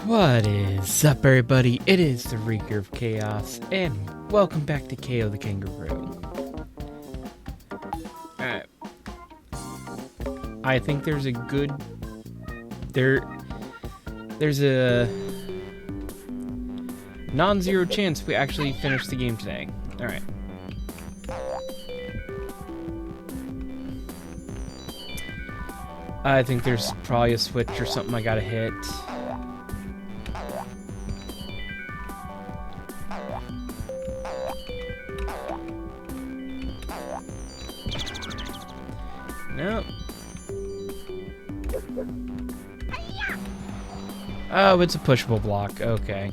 What is up, everybody? It is the Wreaker of Chaos, and welcome back to Kao the Kangaroo. Alright. I think there's a non-zero chance we actually finish the game today. Alright. I think there's probably a switch or something I gotta hit. Nope. Oh, it's a pushable block. Okay.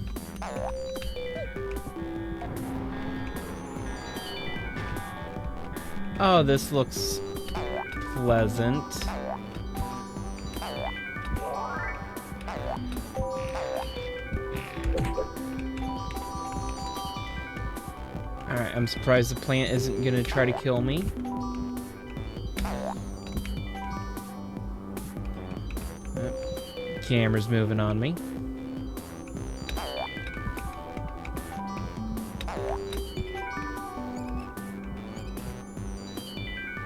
Oh, this looks pleasant. Alright, I'm surprised the plant isn't gonna try to kill me. Camera's moving on me.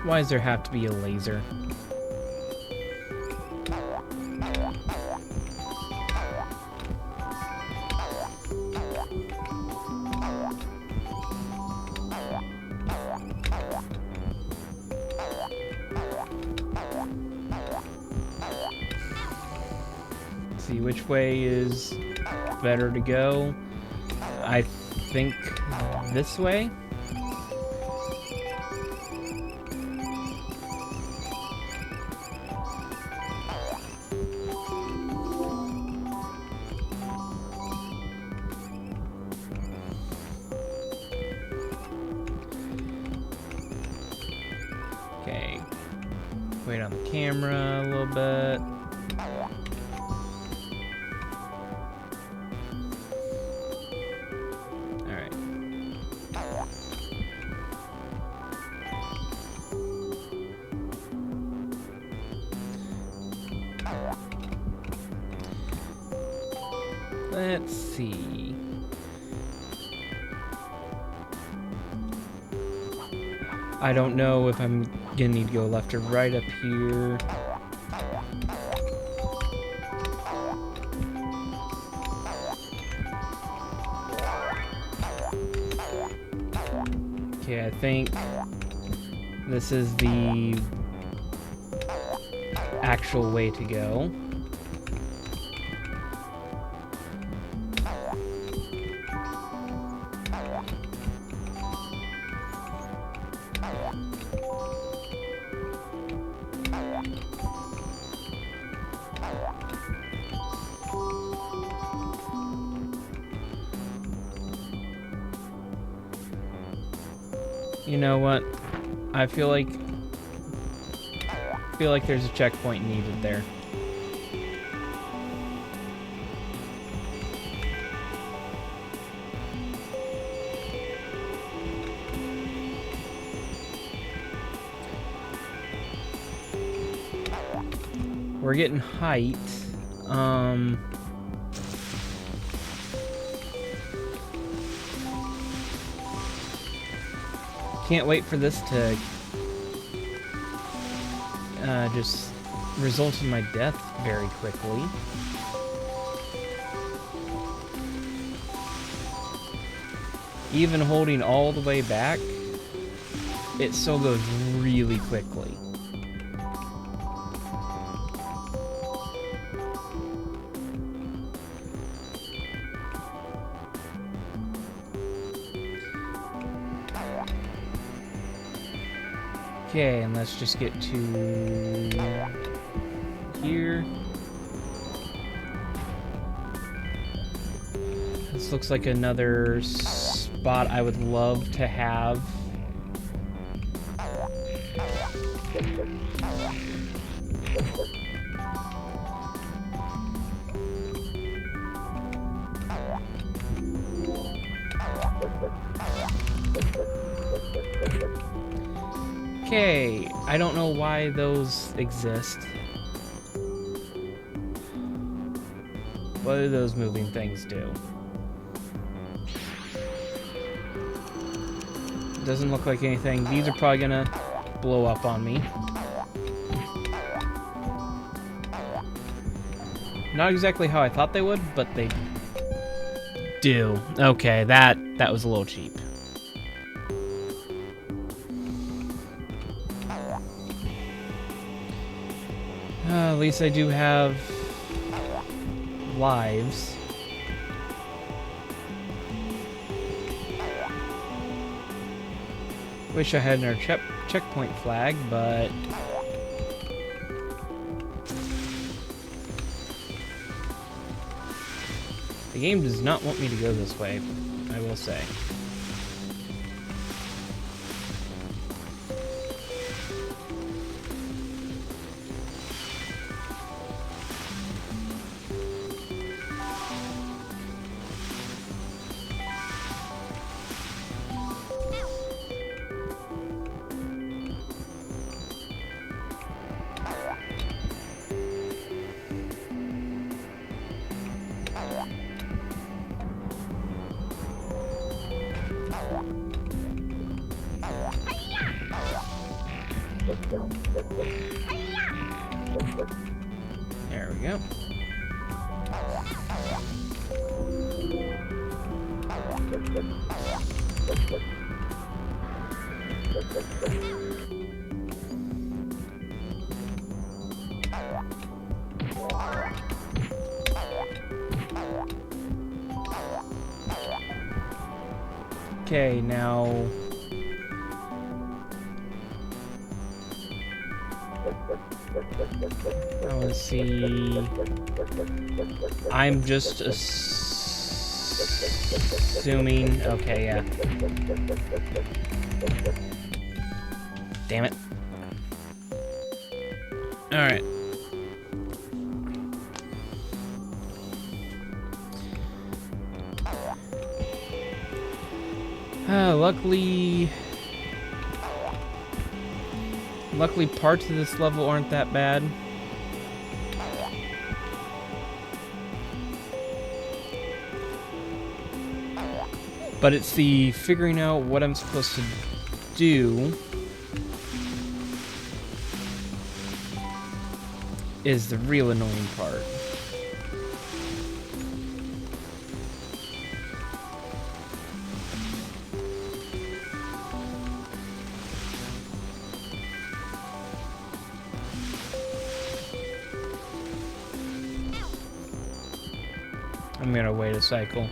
Why does there have to be a laser? See which way is better to go. I think this way. Okay. Wait on the camera a little bit. Let's see. I don't know if I'm gonna need to go left or right up here. Okay, I think this is the actual way to go. You know what? I feel like there's a checkpoint needed there. We're getting height. Can't wait for this to just result in my death very quickly. Even holding all the way back, it still goes really quickly. Okay, and let's just get to here. This looks like another spot I would love to have. Okay, I don't know why those exist. What do those moving things do? Doesn't look like anything. These are probably gonna blow up on me. Not exactly how I thought they would, but they do. Okay, that was a little cheap. At least I do have lives. Wish I had another checkpoint flag, but the game does not want me to go this way, I will say. There we go. Okay, now let's see. I'm just assuming. Okay, yeah. Damn it. All right. Luckily parts of this level aren't that bad. But it's the figuring out what I'm supposed to do is the real annoying part. I'm gonna wait a cycle.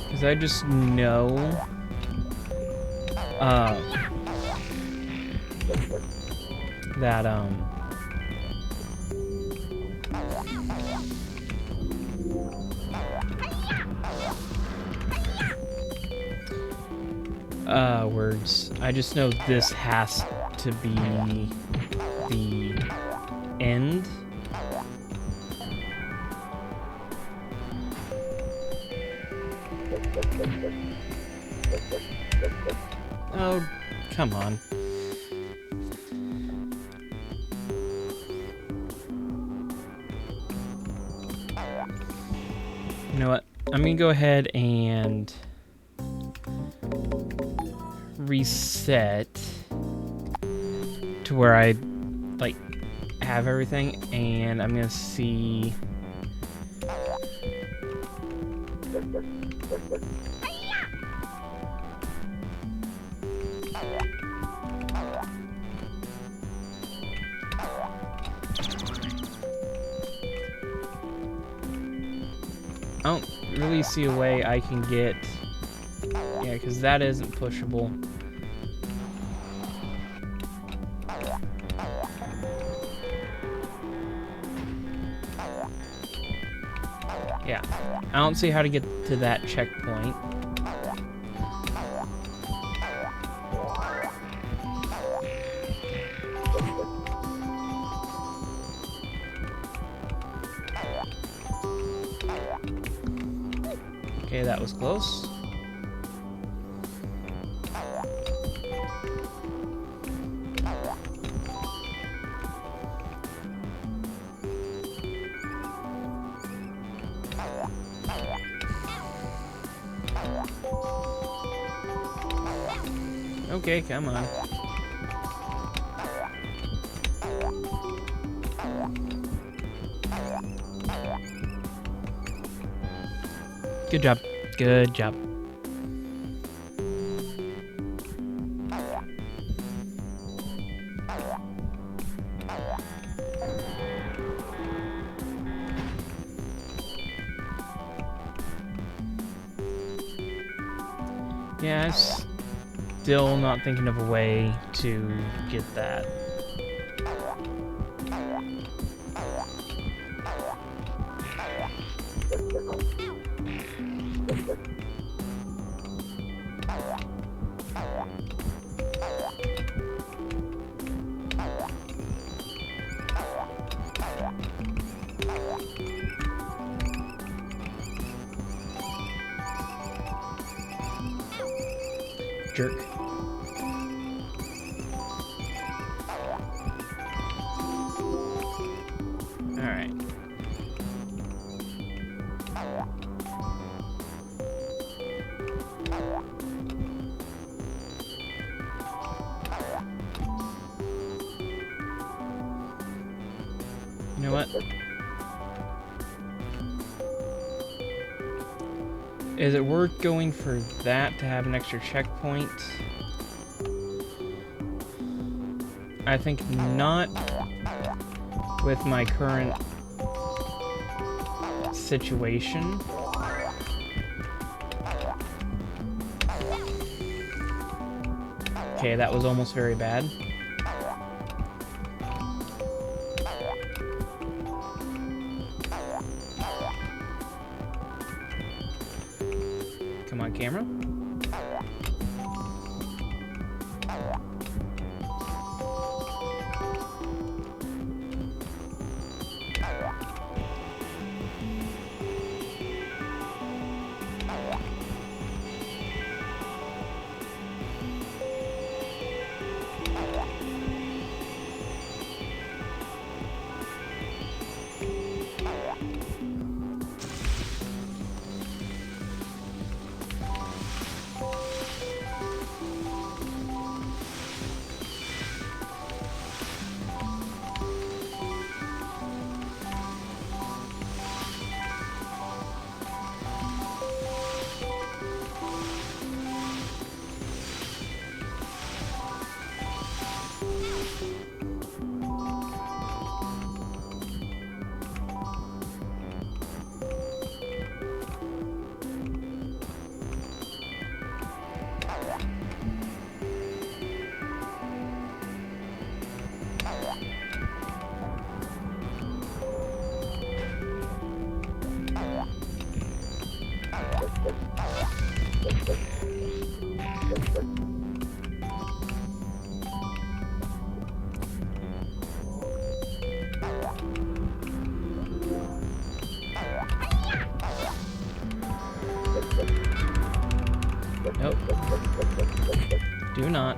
Because I just know that words. I just know this has to be the end. Oh, come on. You know what? I'm gonna go ahead and reset to where I like have everything, and I'm gonna see. I don't really see a way I can get, yeah, because that isn't pushable. Yeah, I don't see how to get to that checkpoint. Okay, that was close. Okay, come on. Good job. Good job. Yeah, I'm still not thinking of a way to get that. Jerk. Alright. You know what? Is it worth going for that to have an extra checkpoint? I think not with my current situation. Okay, that was almost very bad. Come on, camera. Nope. Do not.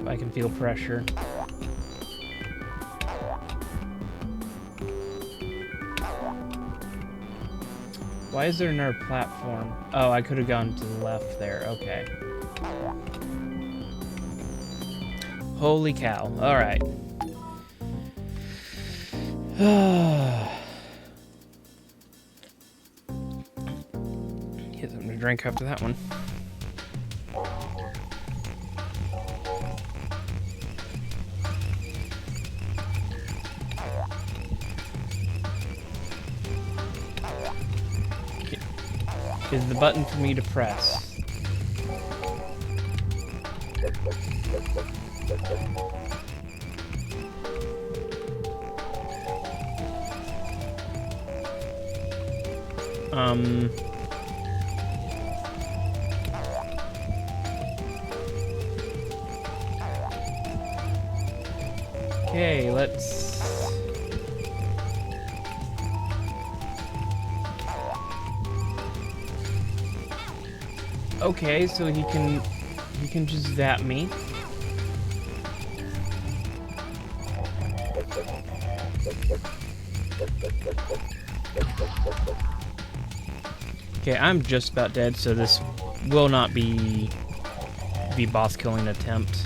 I can feel pressure. Why is there another platform? Oh, I could have gone to the left there. Okay. Holy cow. Alright. Get something to drink after that one. is the button for me to press. Okay, let's... Okay, so he can just zap me. Okay, I'm just about dead, so this will not be the boss killing attempt.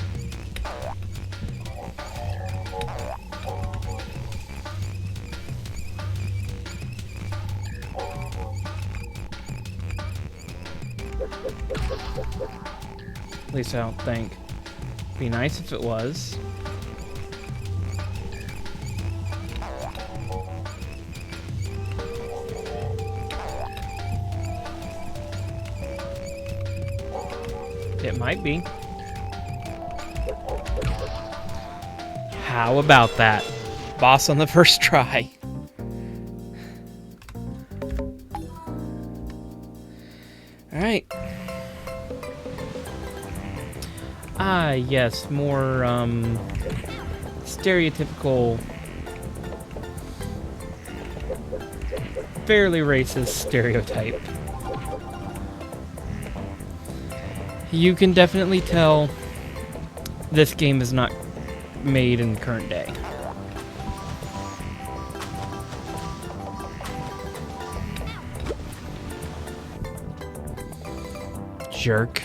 At least I don't think. Be nice if it was. It might be. How about that? Boss on the first try. Alright. Ah, yes, more, stereotypical, fairly racist stereotype. You can definitely tell this game is not made in the current day. Jerk.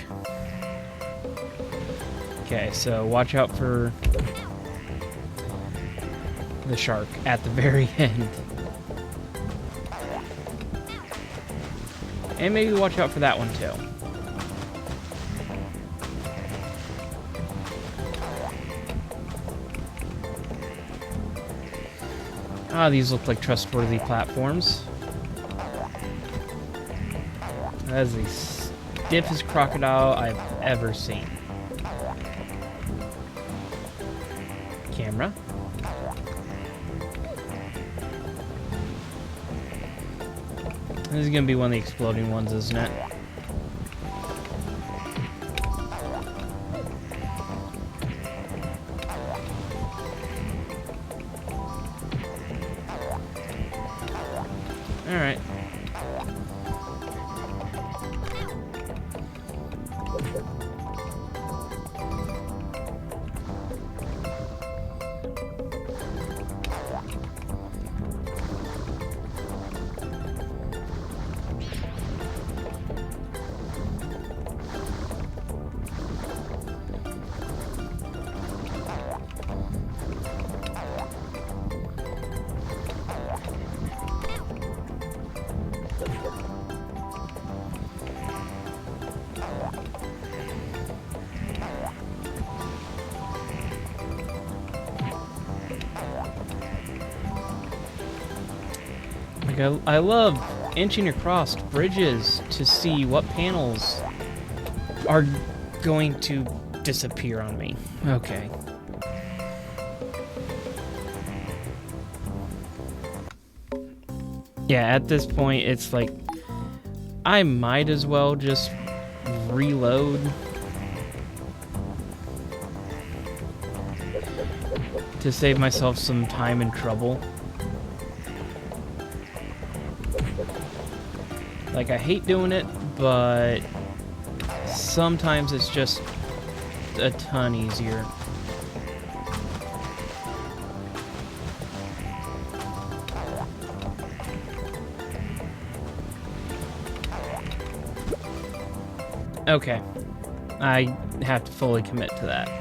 Okay, so watch out for the shark at the very end. And maybe watch out for that one too. Ah, these look like trustworthy platforms. That is the stiffest crocodile I've ever seen. Camera. This is gonna be one of the exploding ones, isn't it? Alright. I love inching across bridges to see what panels are going to disappear on me. Okay. Yeah, at this point, it's like, I might as well just reload. To save myself some time and trouble. Like, I hate doing it, but sometimes it's just a ton easier. Okay. I have to fully commit to that.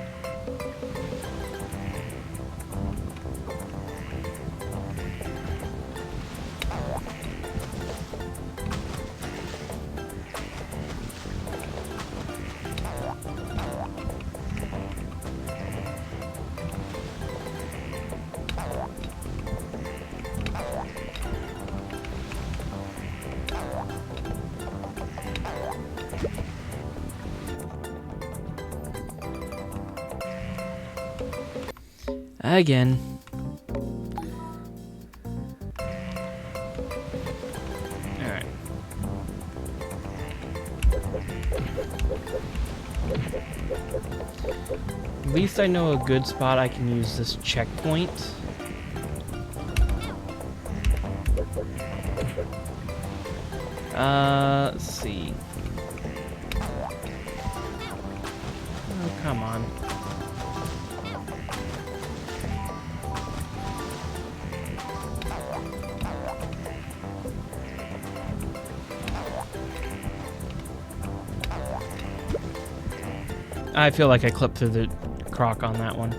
Again. Alright. At least I know a good spot I can use this checkpoint. Let's see. Oh, come on. I feel like I clipped through the croc on that one.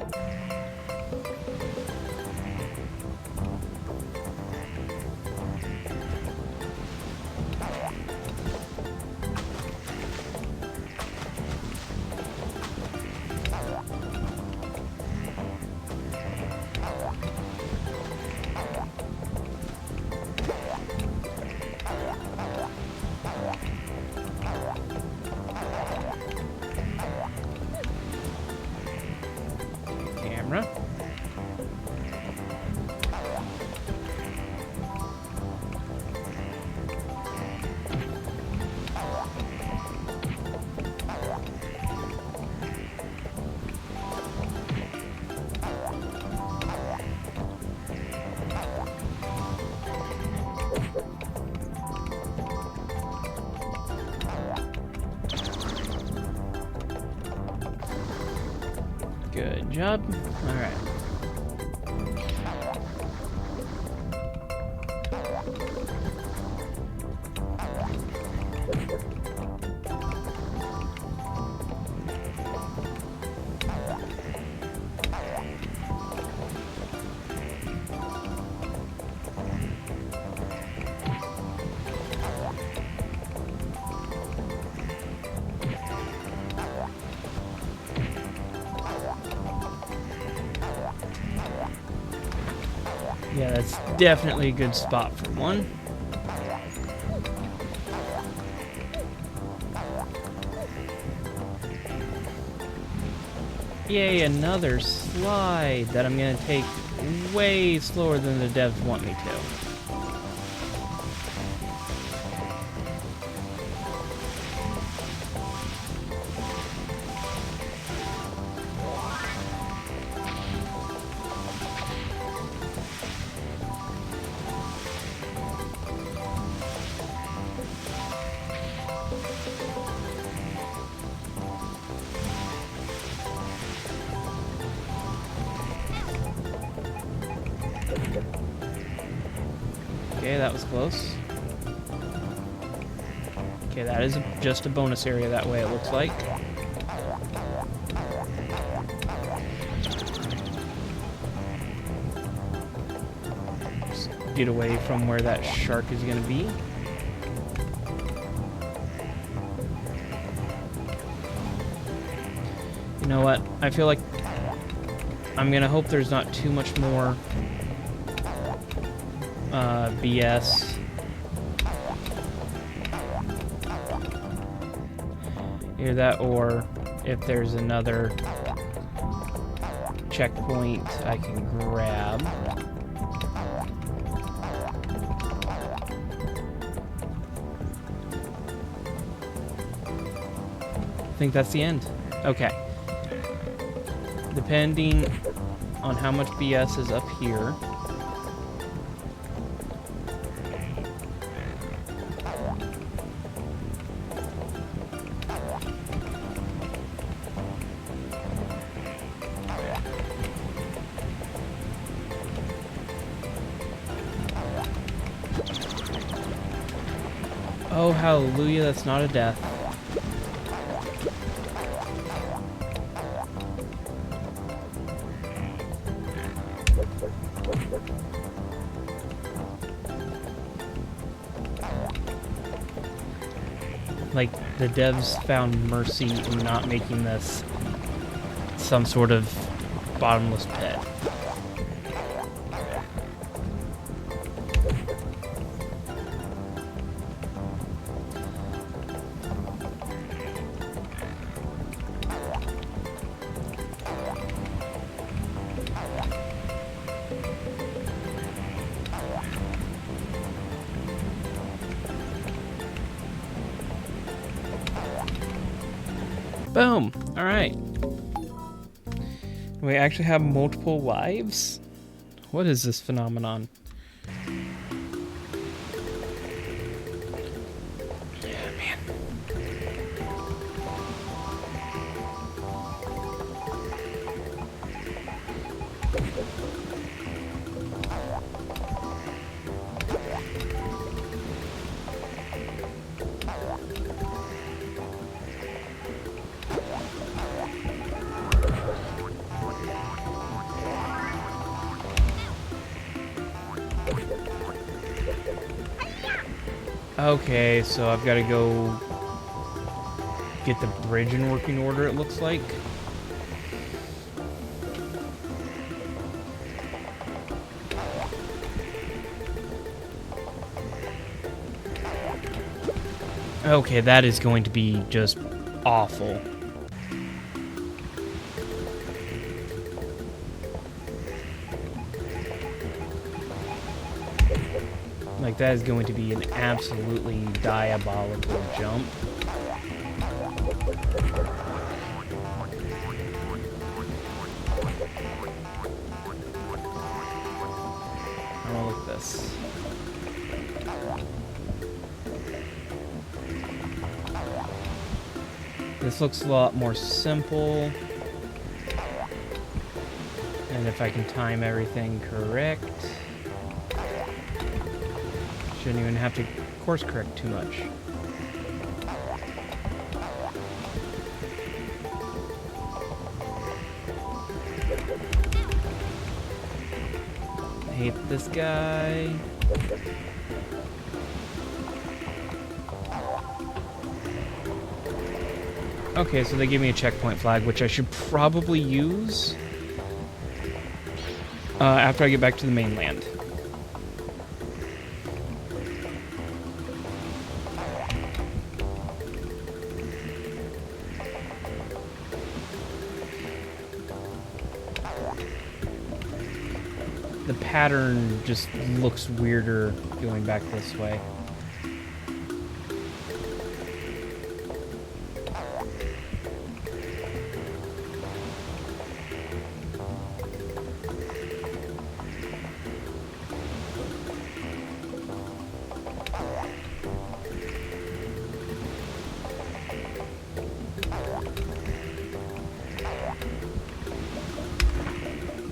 Camera. Good job. All right. Yeah, that's definitely a good spot for one. Yay, another slide that I'm gonna take way slower than the devs want me to. Okay, that was close. Okay, that is just a bonus area that way, it looks like. Just get away from where that shark is going to be. You know what? I feel like I'm going to hope there's not too much more BS. Either that, or if there's another checkpoint I can grab. I think that's the end. Okay. Depending on how much BS is up here. Oh, hallelujah, that's not a death. Like, the devs found mercy in not making this some sort of bottomless pit. Boom! Alright. We actually have multiple lives? What is this phenomenon? Yeah, man. Okay, so I've got to go get the bridge in working order, it looks like. Okay, that is going to be just awful. Like, that is going to be an absolutely diabolical jump. Oh, look at this. This looks a lot more simple. And if I can time everything correct, shouldn't even have to course correct too much. I hate this guy. Okay, so they give me a checkpoint flag, which I should probably use after I get back to the mainland. The pattern just looks weirder going back this way.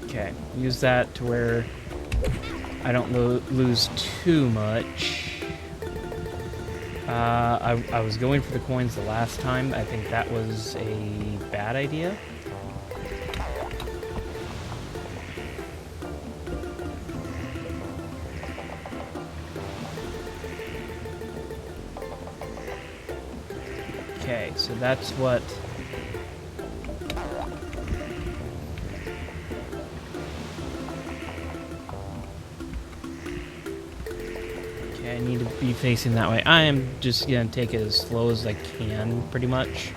Okay, use that to where I don't lose too much. I was going for the coins the last time. I think that was a bad idea. Okay, so that's what... I need to be facing that way. I am just gonna take it as slow as I can, pretty much.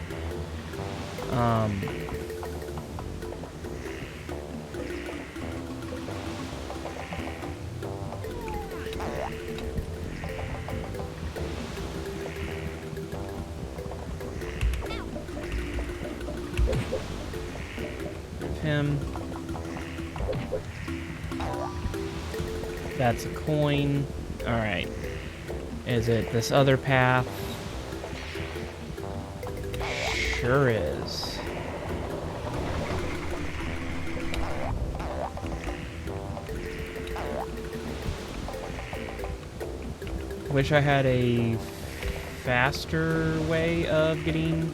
Him. That's a coin. Alright. Is it this other path? Sure is. Wish I had a faster way of getting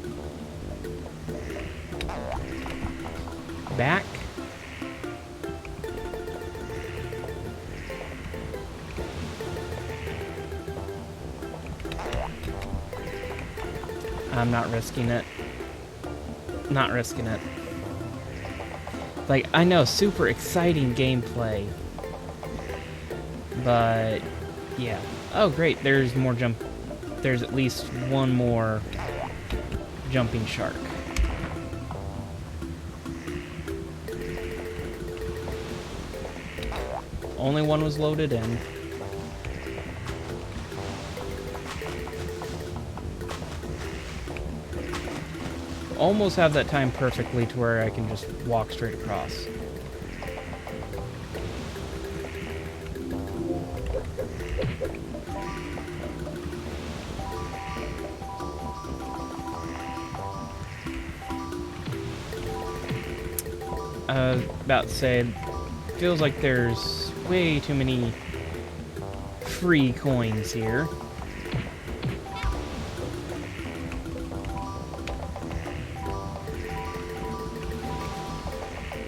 back. I'm not risking it. Not risking it. Like, I know, super exciting gameplay. But, yeah. Oh, great, there's more jump. There's at least one more jumping shark. Only one was loaded in. almost have that time perfectly to where I can just walk straight across. About to say, feels like there's way too many free coins here.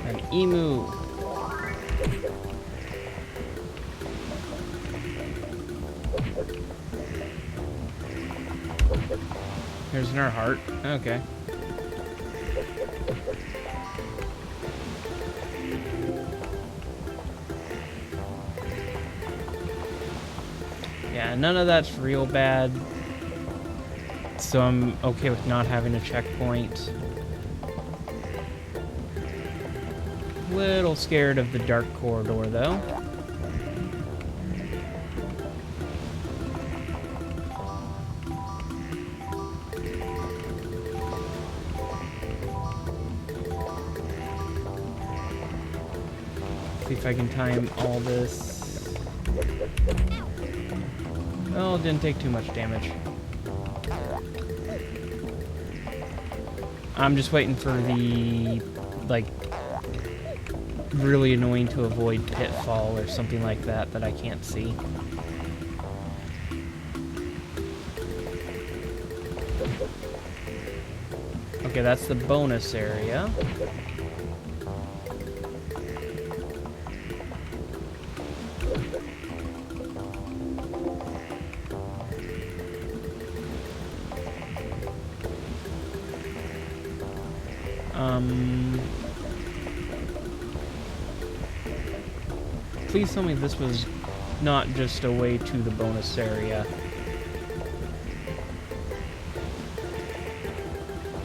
An emu. There's another heart. Okay. Yeah, none of that's real bad, so I'm okay with not having a checkpoint. Little scared of the dark corridor, though. See if I can time all this. Oh, it didn't take too much damage. I'm just waiting for the, like, really annoying to avoid pitfall or something like that that I can't see. Okay, that's the bonus area. Please tell me this was not just a way to the bonus area.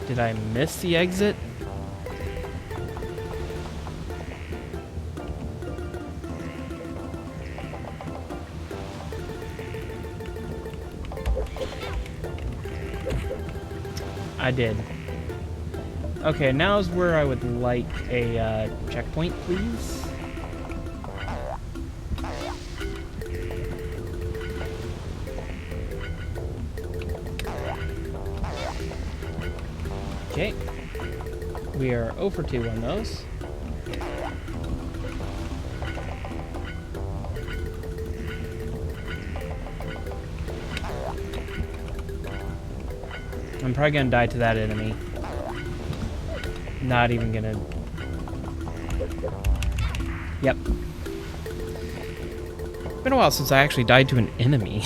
Did I miss the exit? I did. Okay, now's where I would like a checkpoint, please. Okay. We are 0 for 2 on those. I'm probably gonna die to that enemy. Not even gonna... Yep. Been a while since I actually died to an enemy.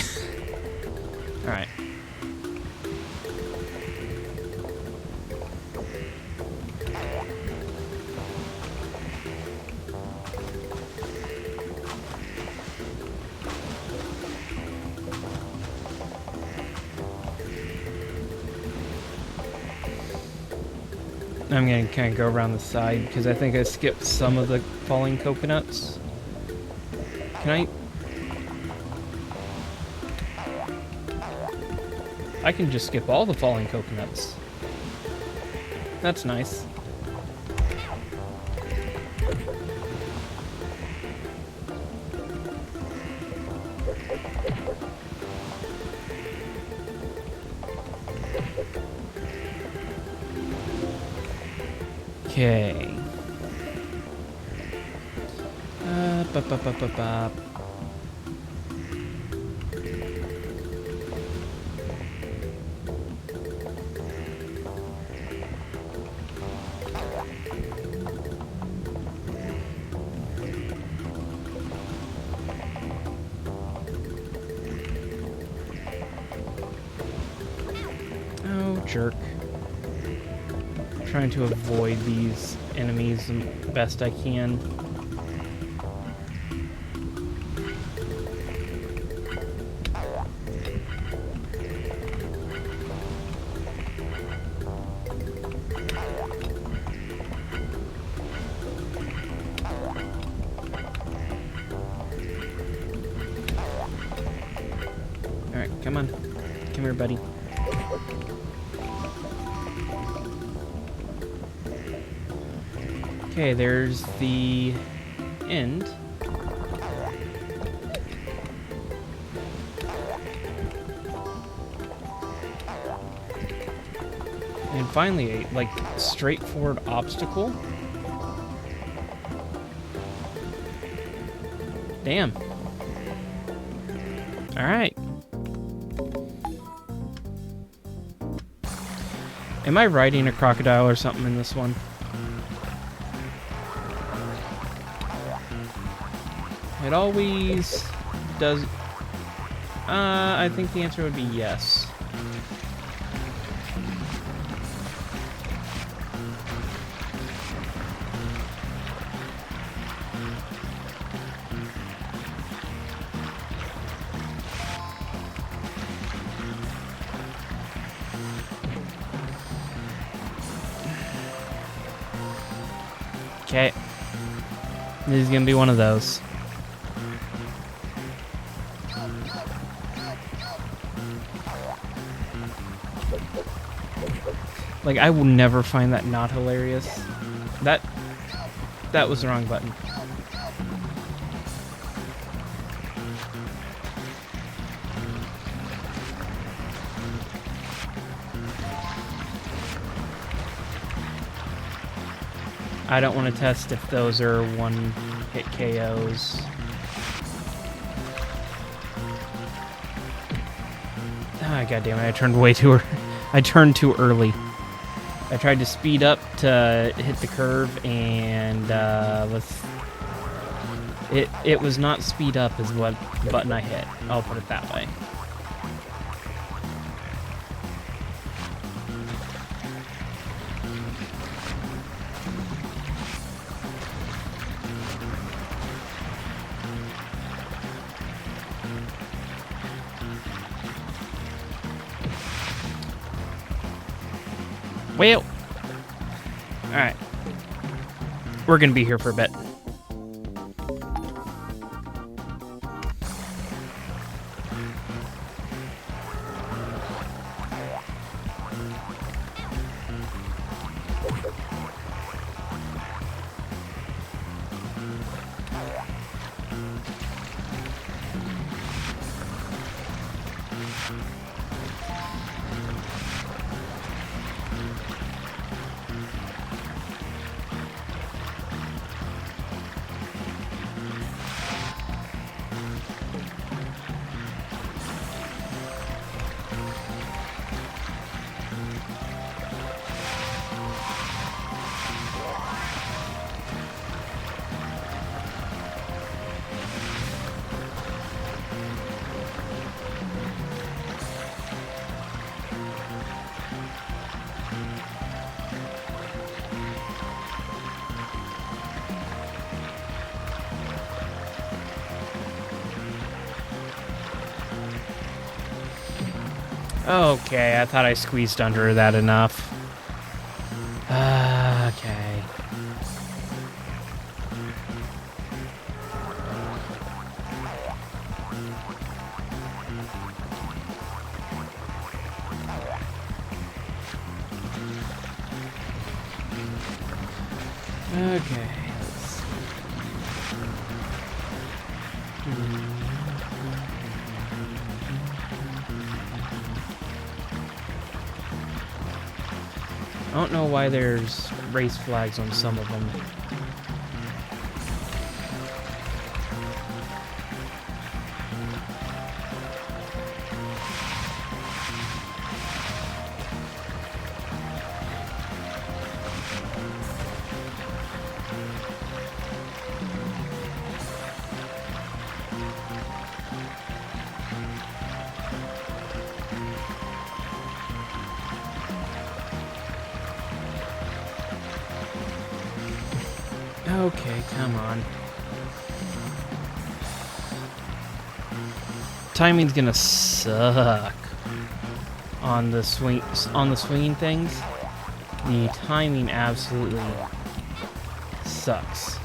Alright. I'm gonna kind of go around the side because I think I skipped some of the falling coconuts. Can I can just skip all the falling coconuts. That's nice. Okay. Ba. Oh, jerk. Trying to avoid these enemies the best I can. Alright, come on. Come here, buddy. Okay, there's the end. And finally, a, like, straightforward obstacle. Damn. Alright. Am I riding a crocodile or something in this one? It always does... I think the answer would be yes. Okay. This is gonna be one of those. Like, I will never find that not hilarious. That was the wrong button. I don't want to test if those are one-hit KOs. Ah, goddammit, I turned way too early. I turned too early. I tried to speed up to hit the curve, and it was not speed up is what button I hit. I'll put it that way. Well, alright. We're gonna be here for a bit. Okay, I thought I squeezed under that enough. Okay. Okay. I don't know why there's race flags on some of them. Okay, come on. Timing's gonna suck on the swinging things. The timing absolutely sucks.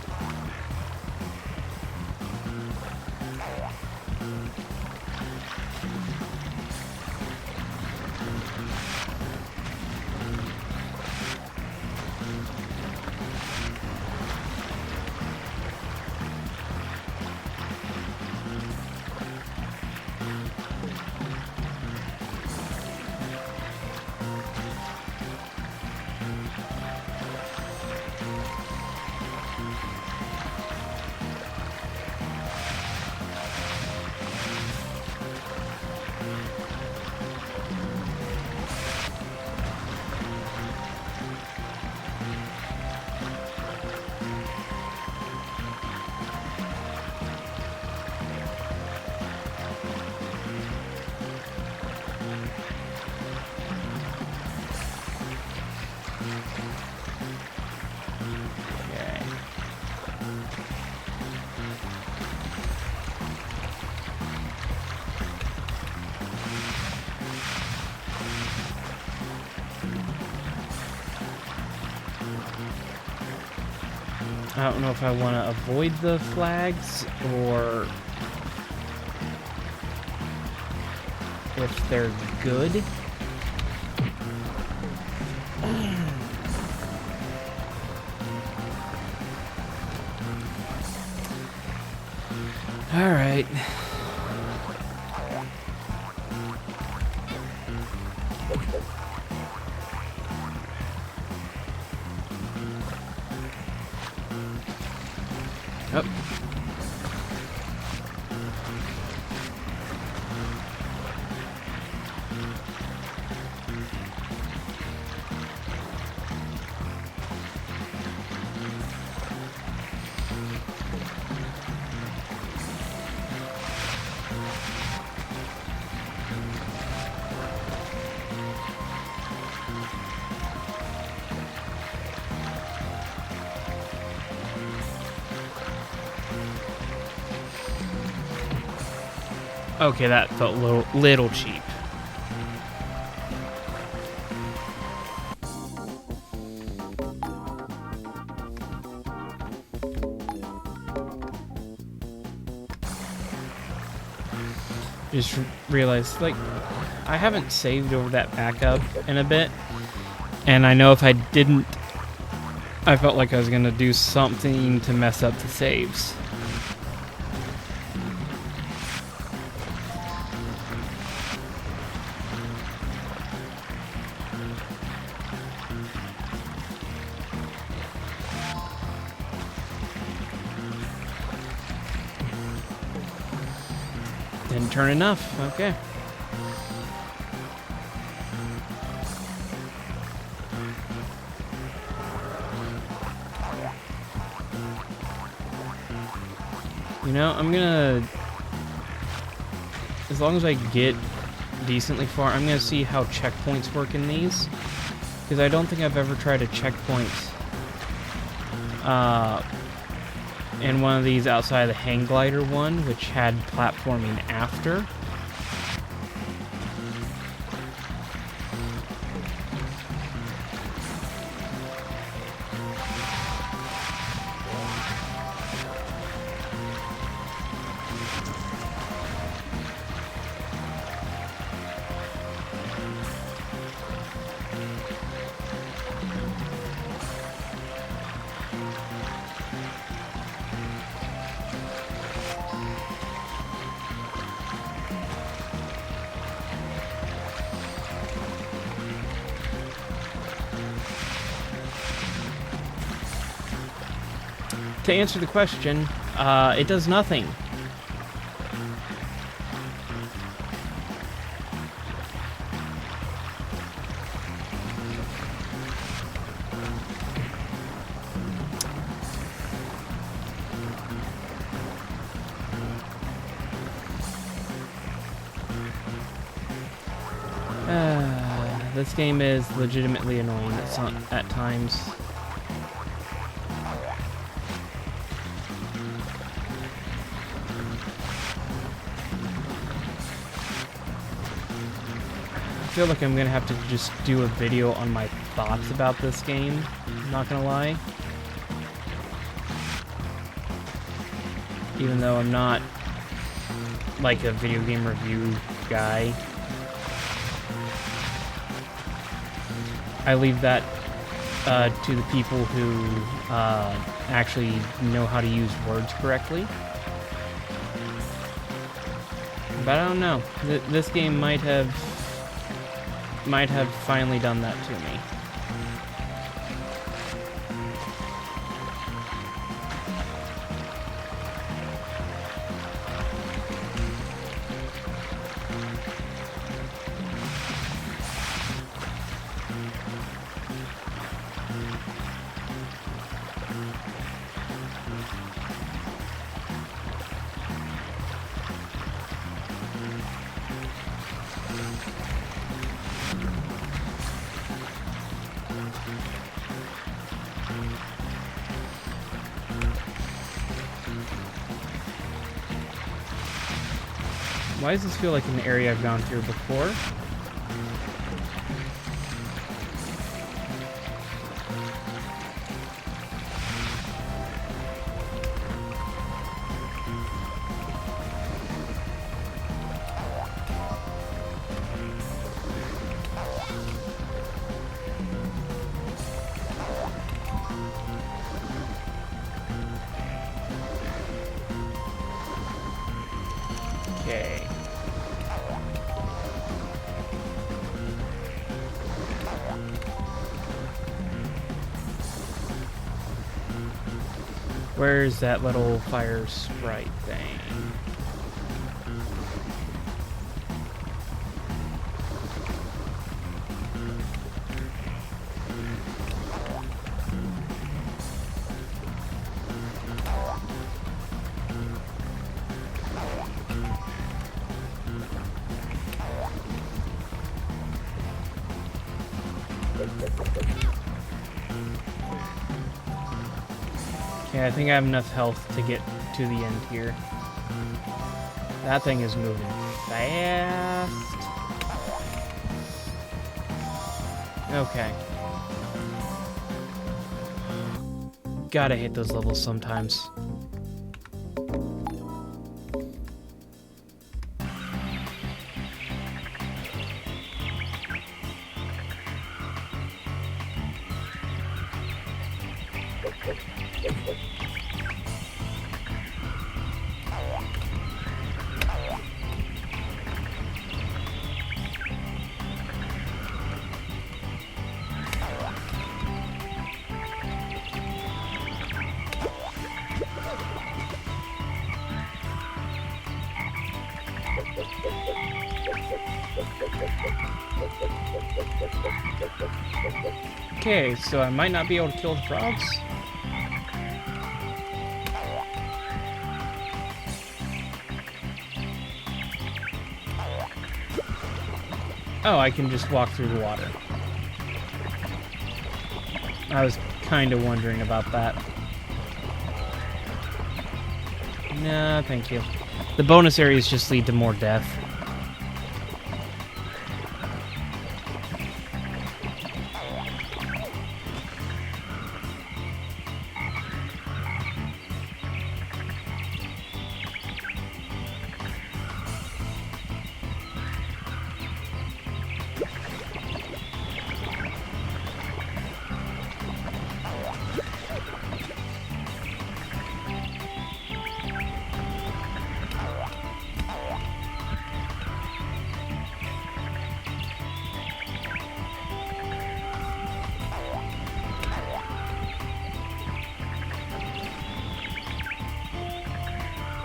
Okay. I don't know if I want to avoid the flags or if they're good. All right. Oh. Okay, that felt little cheap. Just realized, like, I haven't saved over that backup in a bit, and I know if I didn't, I felt like I was gonna do something to mess up the saves. Didn't turn enough. Okay. You know, I'm gonna, as long as I get decently far, I'm gonna see how checkpoints work in these, because I don't think I've ever tried a checkpoint in one of these outside of the hang glider one, which had platforming after. To answer the question, it does nothing. This game is legitimately annoying at times. I feel like I'm gonna have to just do a video on my thoughts about this game, I'm not gonna lie. Even though I'm not like a video game review guy. I leave that to the people who actually know how to use words correctly. But I don't know. This game might have finally done that to me. Why does this feel like an area I've gone through before? Okay. Where's that little fire sprite thing? Okay, I think I have enough health to get to the end here. That thing is moving fast. Okay. Gotta hate those levels sometimes. Okay, so I might not be able to kill the frogs. Oh, I can just walk through the water. I was kind of wondering about that. No, thank you. The bonus areas just lead to more death.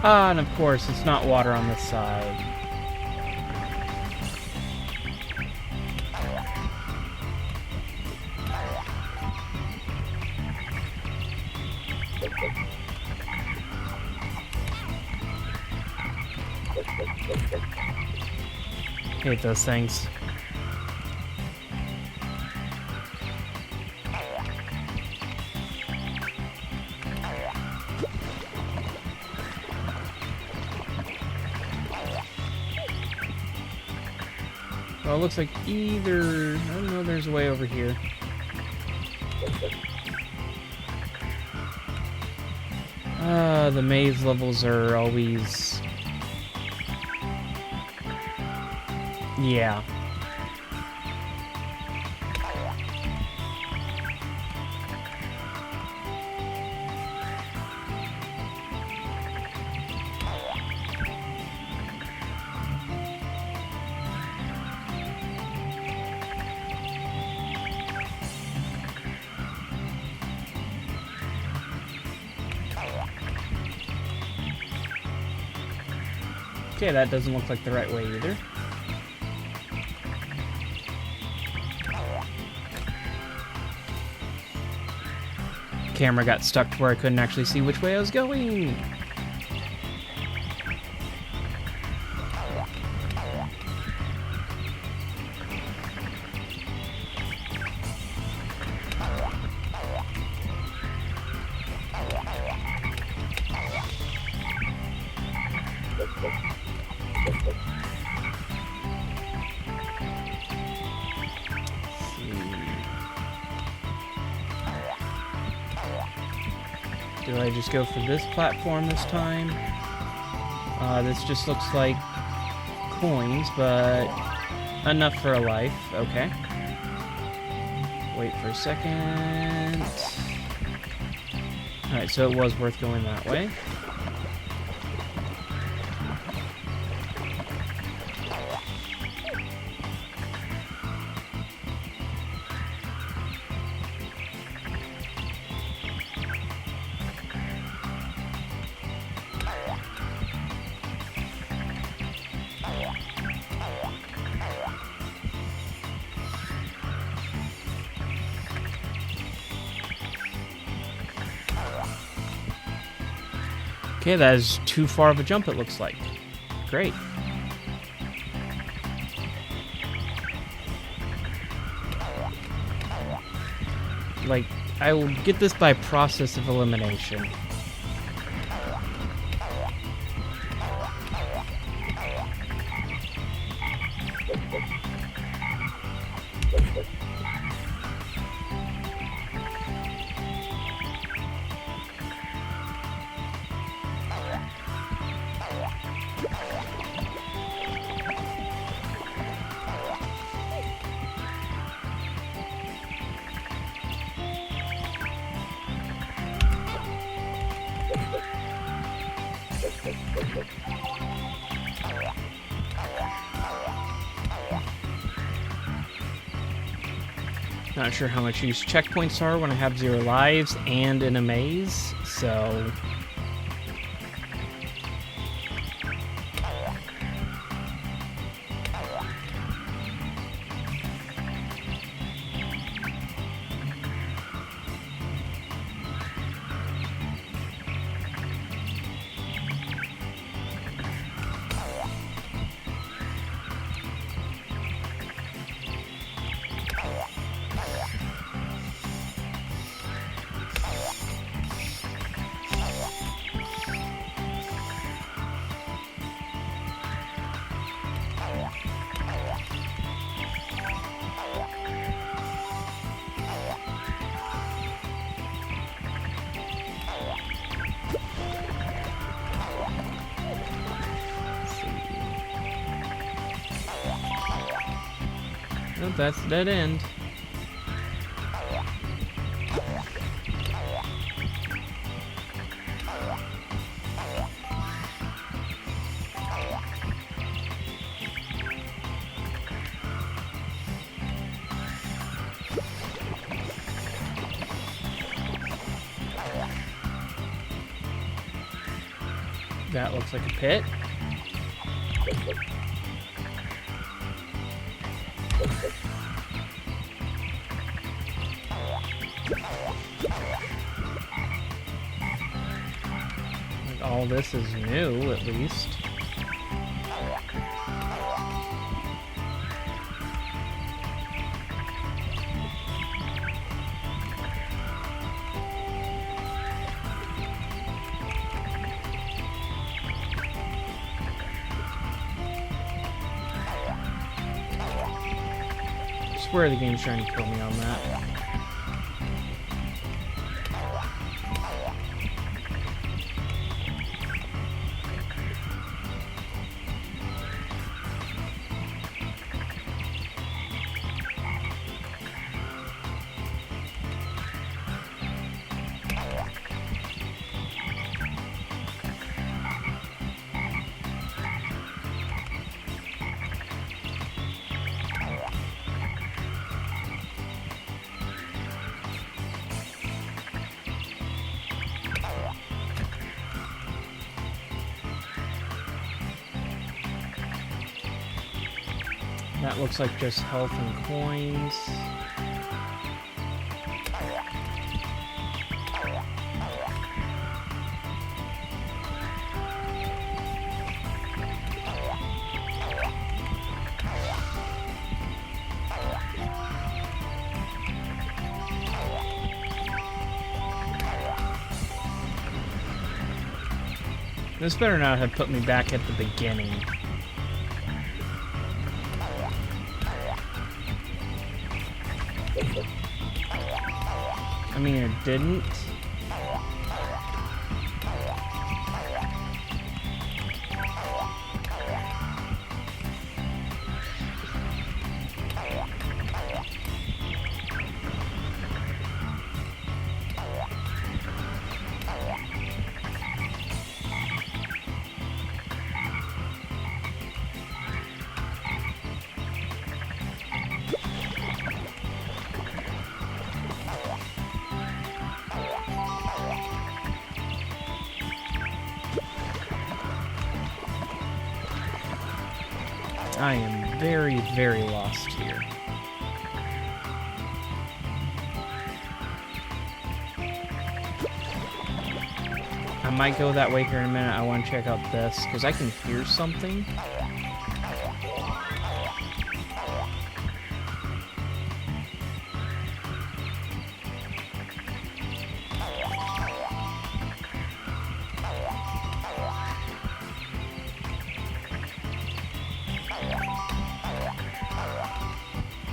Ah, and of course, it's not water on this side. Hate those things. Well, it looks like either... I don't know, there's a way over here. The maze levels are always... Yeah. Okay, that doesn't look like the right way either. Camera got stuck to where I couldn't actually see which way I was going. Do I just go for this platform this time? This just looks like coins, but enough for a life. Okay. Wait for a second. Alright, so it was worth going that way. Okay, that is too far of a jump, it looks like. Great. Like, I will get this by process of elimination. Not sure how much use checkpoints are when I have 0 lives and in a maze, so... Oh, that's the dead end. That looks like a pit. Like all this is new, at least. I swear the game's trying to kill me on that. That looks like just health and coins. This better not have put me back at the beginning. I mean, it didn't. I am very, very lost here. I might go that way here in a minute. I want to check out this, because I can hear something.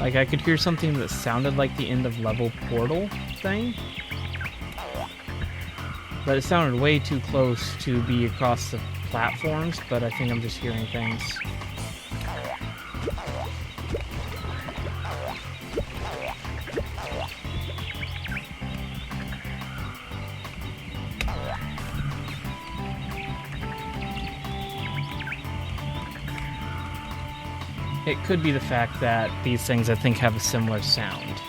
Like, I could hear something that sounded like the end of level portal thing. But it sounded way too close to be across the platforms, but I think I'm just hearing things. It could be the fact that these things, I think, have a similar sound.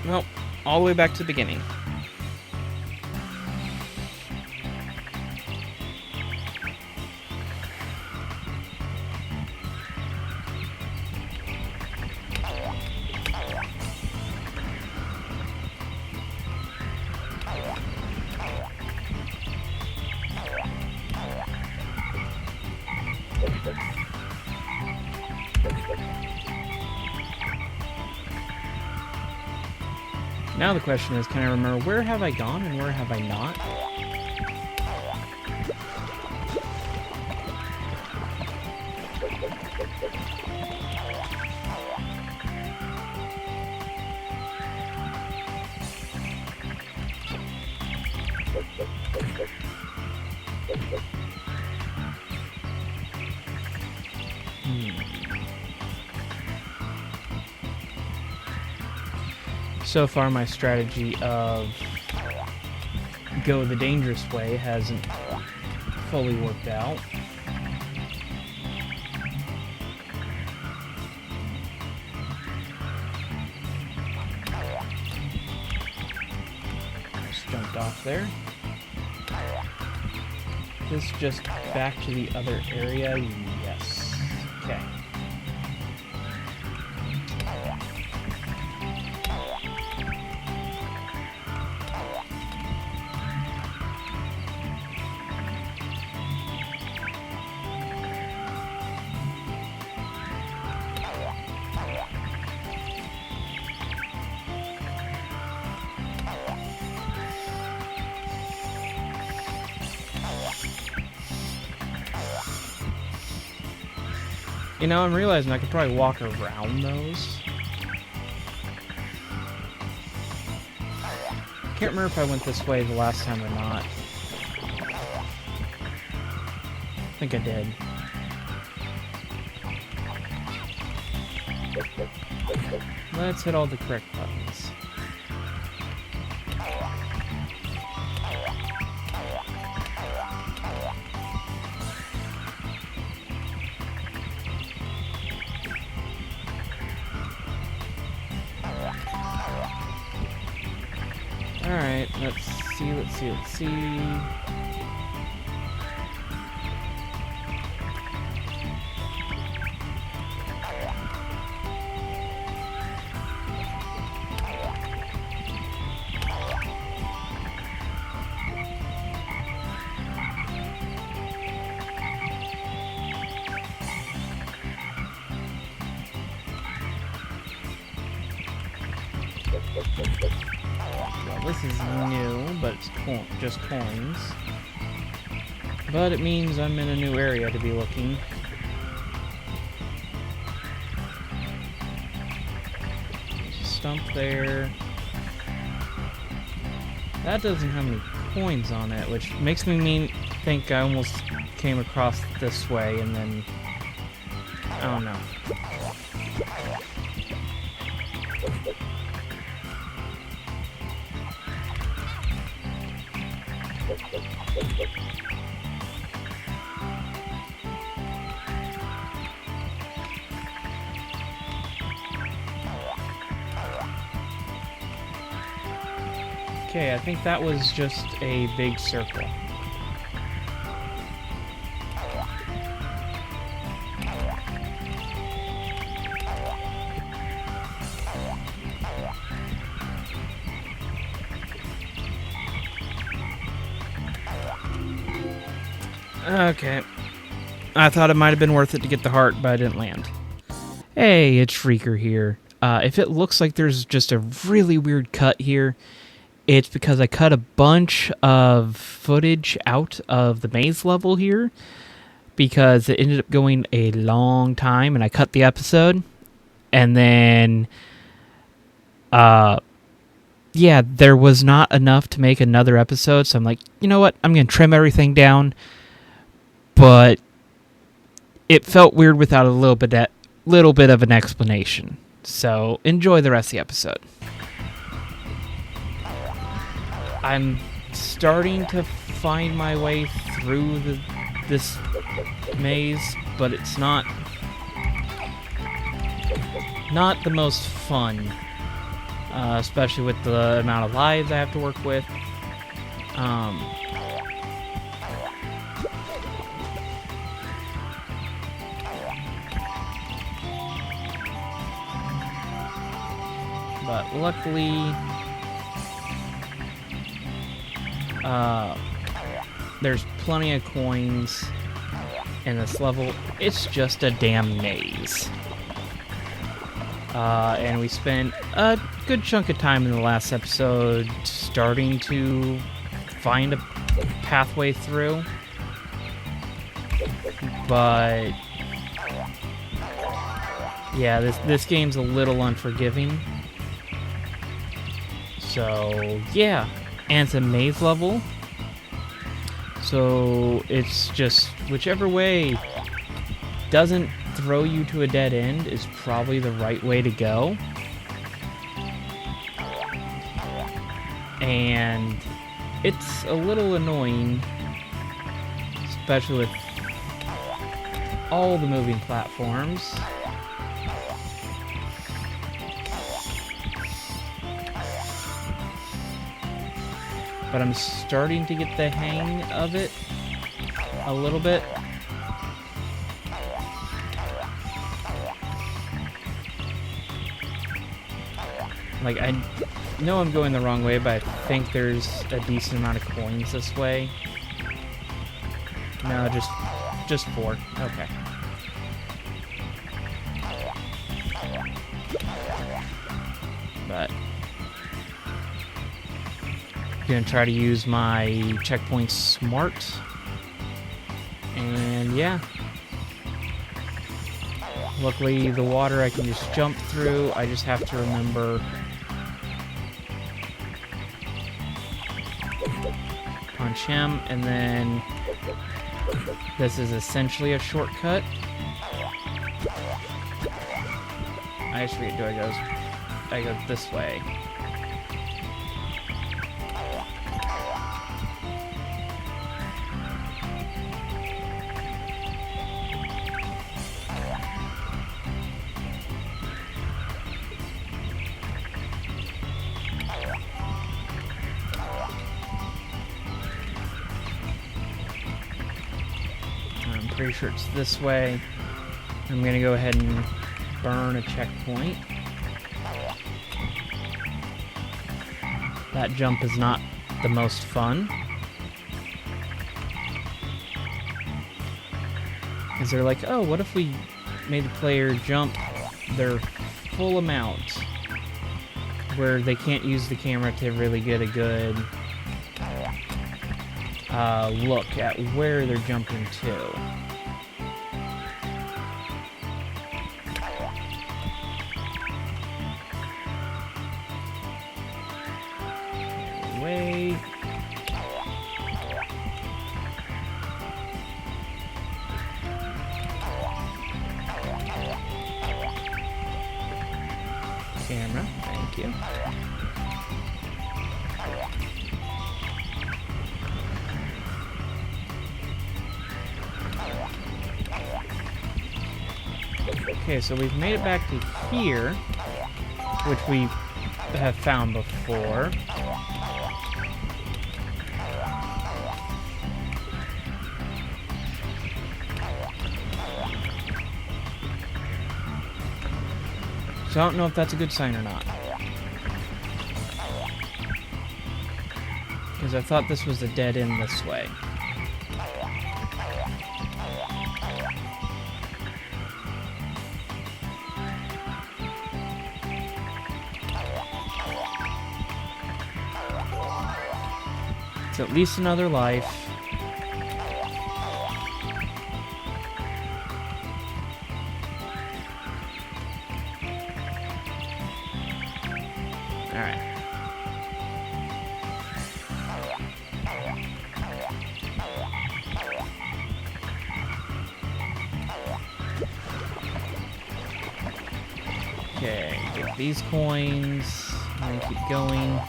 Well, all the way back to the beginning. Now the question is, can I remember where have I gone and where have I not? So far, my strategy of go the dangerous way hasn't fully worked out. Just jumped off there. This just back to the other area? Yes. Okay. You know, I'm realizing I could probably walk around those. Can't remember if I went this way the last time or not. I think I did. Let's hit all the correct buttons. Alright, let's see. Well, this is new, but it's just coins. But it means I'm in a new area to be looking. There's a stump there. That doesn't have any coins on it, which makes me think I almost came across this way and then... I don't know. Okay, I think that was just a big circle. Okay. I thought it might have been worth it to get the heart, but I didn't land. Hey, it's Wreaker here. If it looks like there's just a really weird cut here, it's because I cut a bunch of footage out of the maze level here because it ended up going a long time, and I cut the episode, and then, yeah, there was not enough to make another episode, so I'm like, you know what, I'm going to trim everything down, but it felt weird without a little bit of an explanation. So enjoy the rest of the episode. I'm starting to find my way through this maze, but it's not the most fun, especially with the amount of lives I have to work with. But luckily, there's plenty of coins in this level. It's just a damn maze. And we spent a good chunk of time in the last episode starting to find a pathway through. But yeah, this game's a little unforgiving. So, yeah, and it's a maze level, so it's just whichever way doesn't throw you to a dead end is probably the right way to go. And it's a little annoying, especially with all the moving platforms. But I'm starting to get the hang of it a little bit. Like, I know I'm going the wrong way, but I think there's a decent amount of coins this way. No, just 4. Okay. But gonna try to use my checkpoints smart, and yeah, luckily the water I can just jump through. I just have to remember punch him, and then this is essentially a shortcut. I just forget, I go this way. Pretty sure it's this way. I'm gonna go ahead and burn a checkpoint. That jump is not the most fun, because they're like, oh, what if we made the player jump their full amount, where they can't use the camera to really get a good look at where they're jumping to. Way. Camera, thank you. Okay, so we've made it back to here, which we have found before. So I don't know if that's a good sign or not. Because I thought this was a dead end this way. It's at least another life. Alright. Okay, get these coins, and keep going.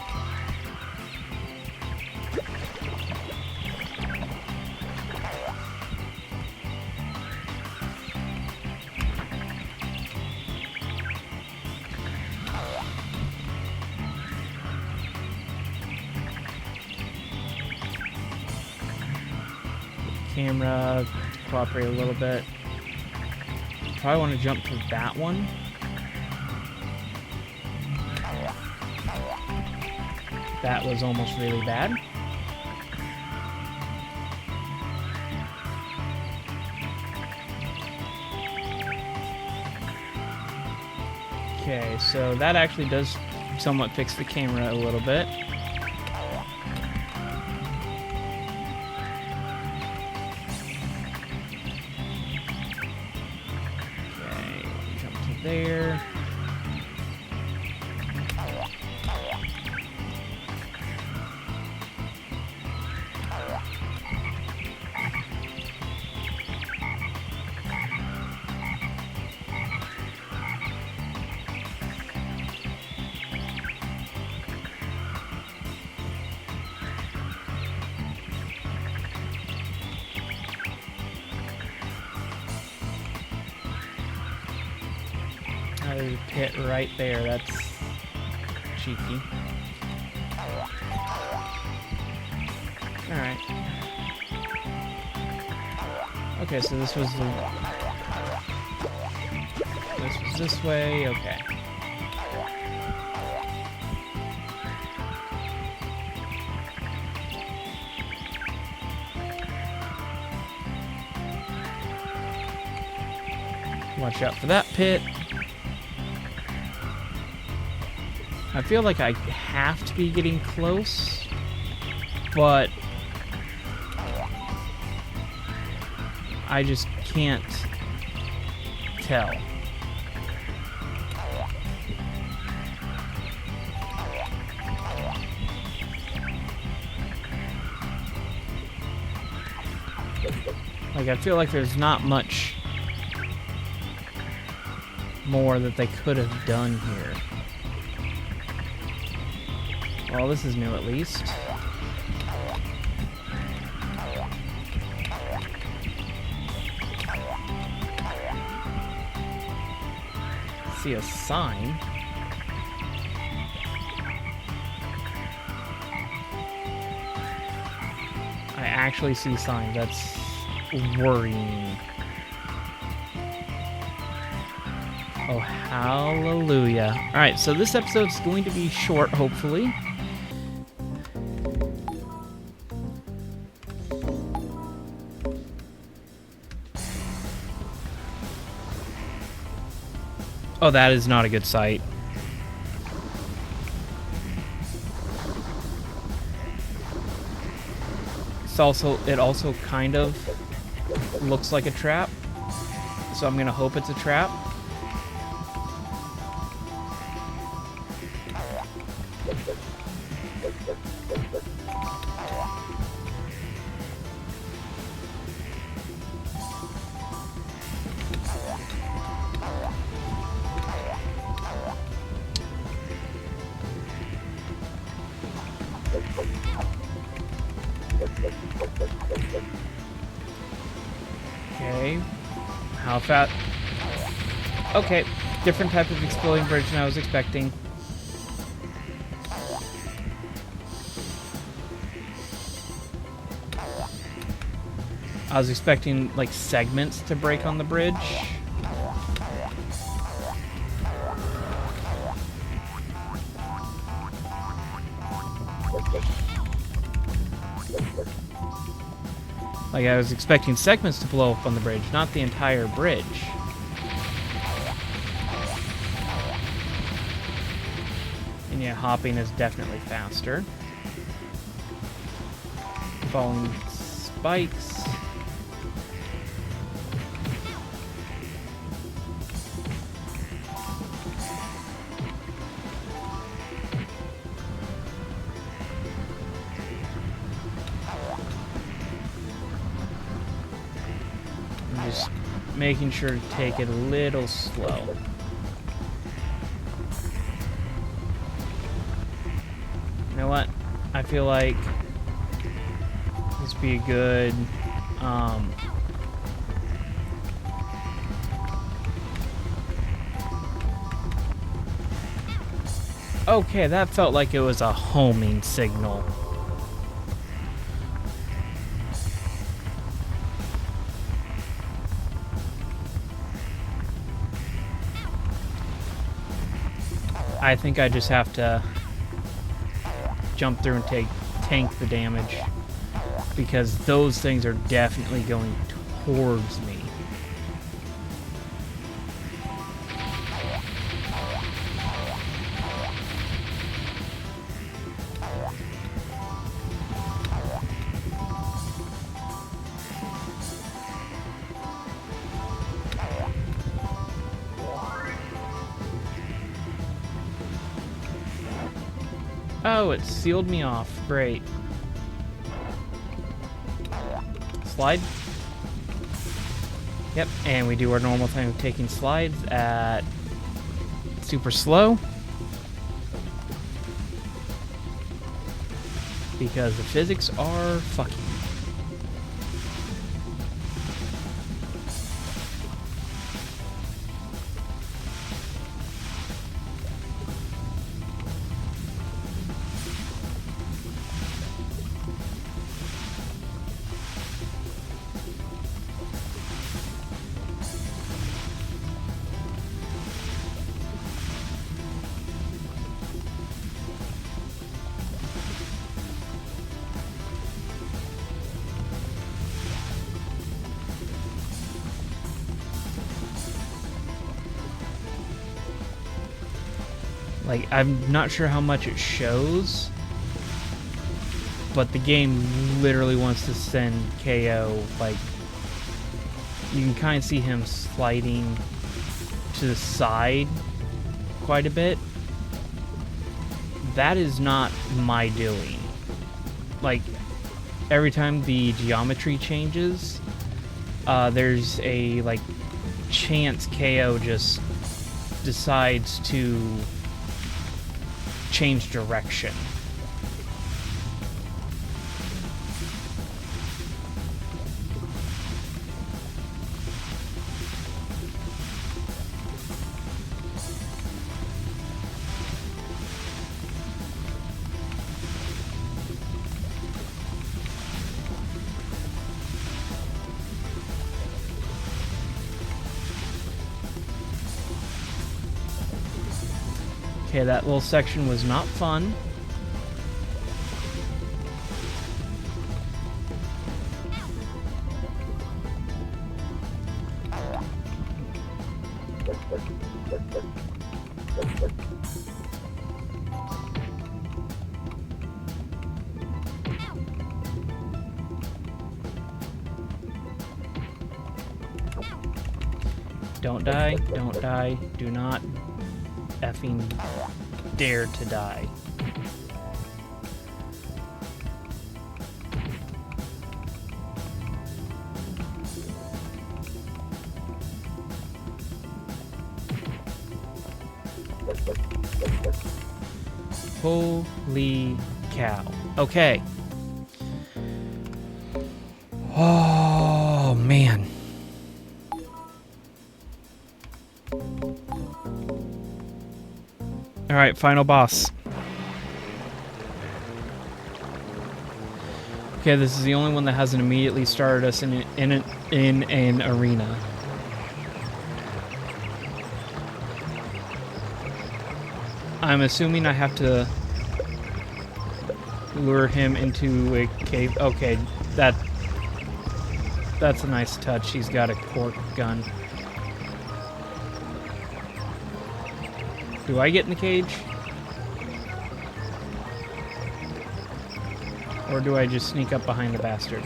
Camera, cooperate a little bit. Probably want to jump to that one. That was almost really bad. Okay, so that actually does somewhat fix the camera a little bit. There. There's a pit right there. That's cheeky. Alright. Okay, so this was this way. Okay. Watch out for that pit. I feel like I have to be getting close, but I just can't tell. Like, I feel like there's not much more that they could have done here. Well, this is new at least. See a sign. I actually see signs. That's worrying. Oh, hallelujah. Alright, so this episode's going to be short, hopefully. Oh, that is not a good sight. It also kind of looks like a trap. So I'm gonna hope it's a trap. Okay. How fast? Okay. Different type of exploding bridge than I was expecting. I was expecting, like, segments to break on the bridge. Like, I was expecting segments to blow up on the bridge, not the entire bridge. And yeah, hopping is definitely faster. Falling spikes. I'm just making sure to take it a little slow. You know what? I feel like this would be a good okay, that felt like it was a homing signal. I think I just have to jump through and tank the damage, because those things are definitely going towards me. Oh, it sealed me off. Great. Slide. Yep, and we do our normal thing of taking slides at super slow, because the physics are fucking. Like, I'm not sure how much it shows, but the game literally wants to send KO, like, you can kind of see him sliding to the side quite a bit. That is not my doing. Like, every time the geometry changes, there's a, like, chance KO just decides to change direction. Okay, that little section was not fun. Don't die, don't die, do not effing dare to die. Holy cow. Okay. Oh, man. Alright, final boss. Okay, this is the only one that hasn't immediately started us in an arena. I'm assuming I have to lure him into a cave. Okay, that's a nice touch. He's got a cork gun. Do I get in the cage? Or do I just sneak up behind the bastard?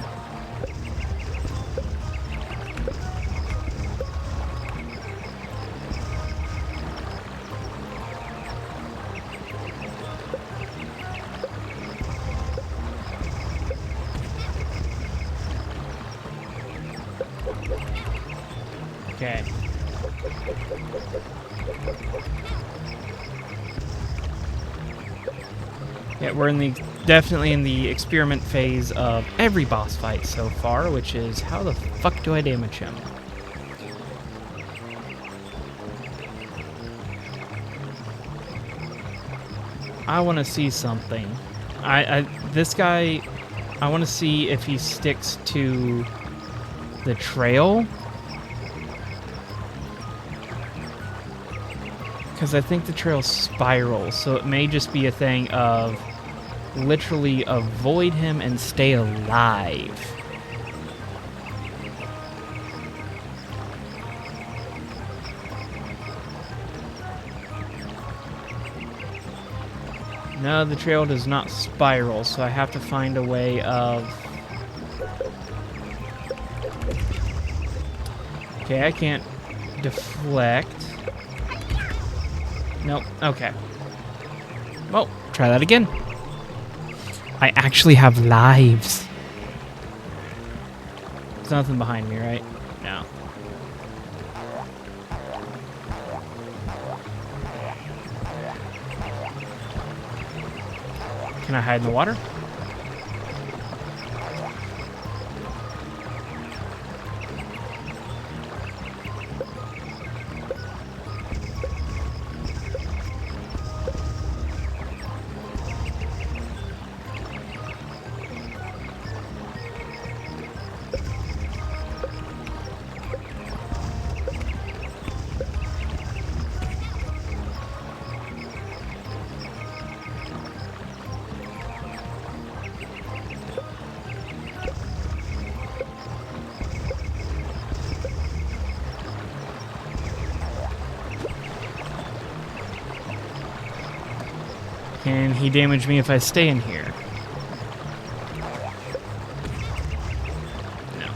Okay. Yeah, we're definitely in the experiment phase of every boss fight so far, which is how the fuck do I damage him? I want to see something. This guy, I want to see if he sticks to the trail. Because I think the trail spirals, so it may just be a thing of literally avoid him and stay alive. No, the trail does not spiral, so I have to find a way of... Okay, I can't deflect. Nope, okay. Well, try that again. I actually have lives. There's nothing behind me, right? No. Can I hide in the water? Can he damage me if I stay in here? No.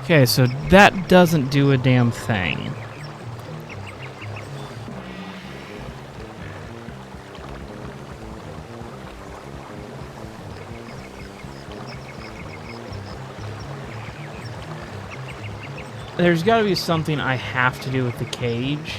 Okay, so that doesn't do a damn thing. There's got to be something I have to do with the cage.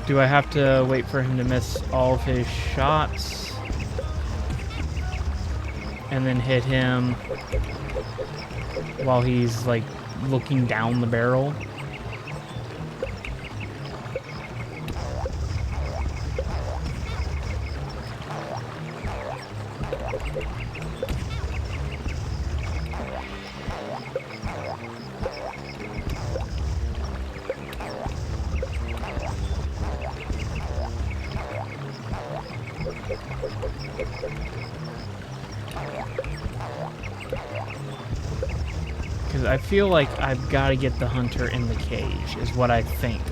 Do I have to wait for him to miss all of his shots? And then hit him while he's, like, looking down the barrel? Because I feel like I've got to get the hunter in the cage, is what I think.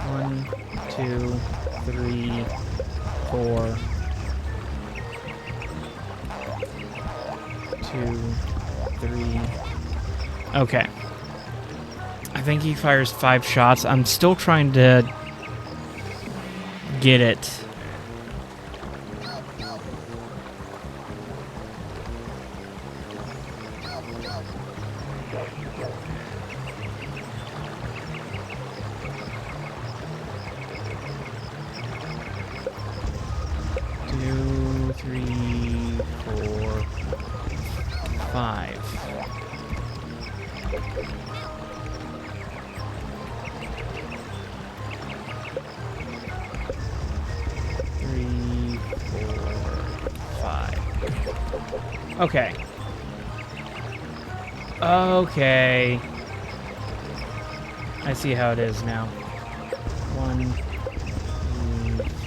One, two, three, four. 2, 3. Okay. I think he fires 5 shots. I'm still trying to get it. Two, three, four, five. Three, four, five. Okay. Okay. I see how it is now. 1, 2,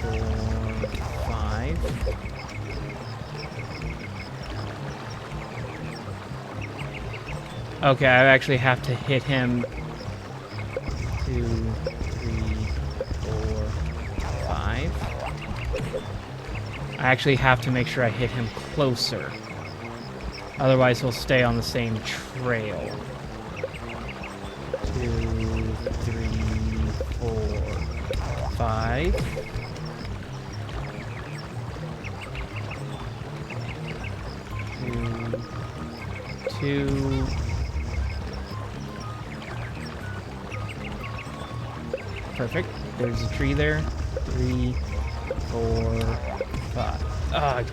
4, 5. Okay, I actually have to hit him. 2, 3, 4, 5. I actually have to make sure I hit him closer. Otherwise, he'll stay on the same trail. 2, 3, 4, 5. 2. Perfect. There's a tree there. 3, 4, 5.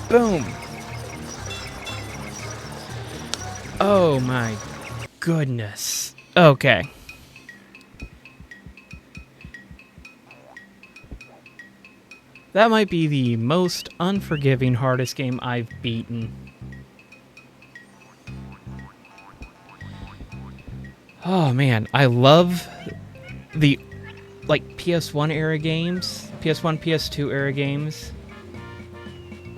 Boom. Oh my goodness. Okay. That might be the most unforgiving, hardest game I've beaten. Oh man, I love the PS1 era games, PS1, PS2 era games.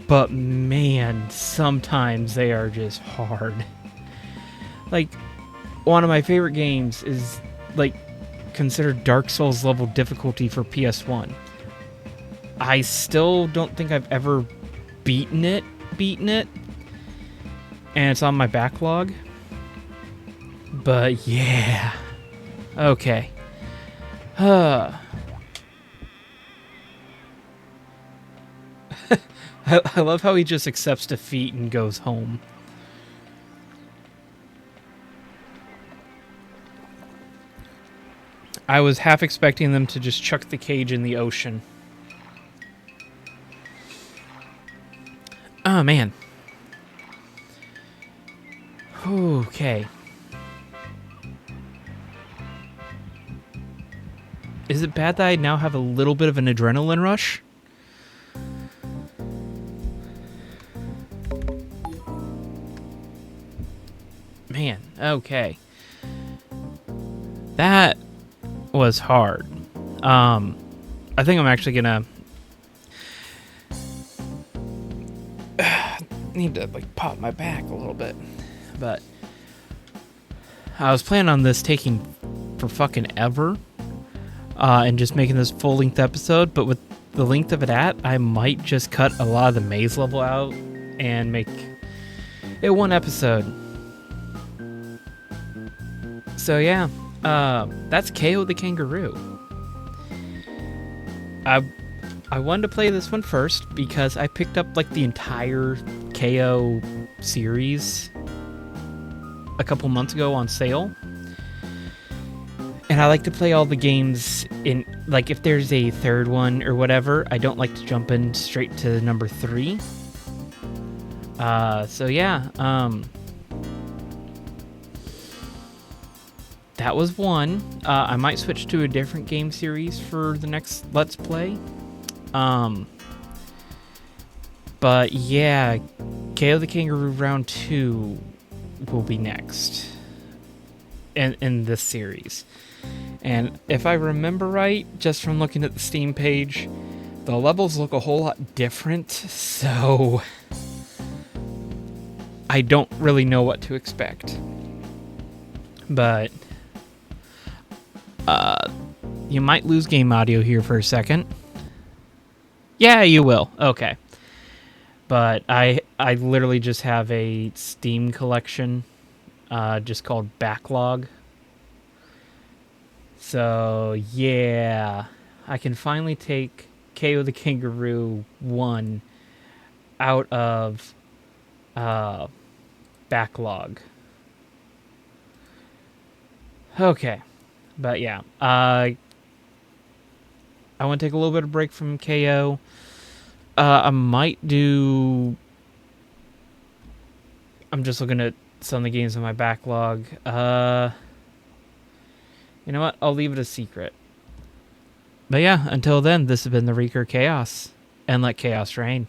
But man, sometimes they are just hard. Like, one of my favorite games is considered Dark Souls level difficulty for PS1. I still don't think I've ever beaten it, and it's on my backlog. But yeah. Okay. I love how he just accepts defeat and goes home. I was half expecting them to just chuck the cage in the ocean. Oh, man. Okay. Is it bad that I now have a little bit of an adrenaline rush? Man, okay. That was hard. I think I'm actually gonna need to pop my back a little bit. But I was planning on this taking for fucking ever. And just making this full-length episode, but with the length of it I might just cut a lot of the maze level out and make it one episode. So yeah, that's Kao the Kangaroo. I wanted to play this one first because I picked up the entire Kao series a couple months ago on sale. And I like to play all the games in, if there's a third one or whatever, I don't like to jump in straight to number 3. So yeah, that was one. I might switch to a different game series for the next Let's Play. But yeah, Kao the Kangaroo Round 2 will be next in this series. And if I remember right, just from looking at the Steam page, the levels look a whole lot different, so I don't really know what to expect. But you might lose game audio here for a second. Yeah, you will. Okay. But I literally just have a Steam collection just called Backlog. So, yeah, I can finally take Kao the Kangaroo 1 out of backlog. Okay, but yeah, I want to take a little bit of break from KO. I might do. I'm just looking at some of the games in my backlog. You know what? I'll leave it a secret. But yeah, until then, this has been the Wreaker Chaos, and let chaos reign.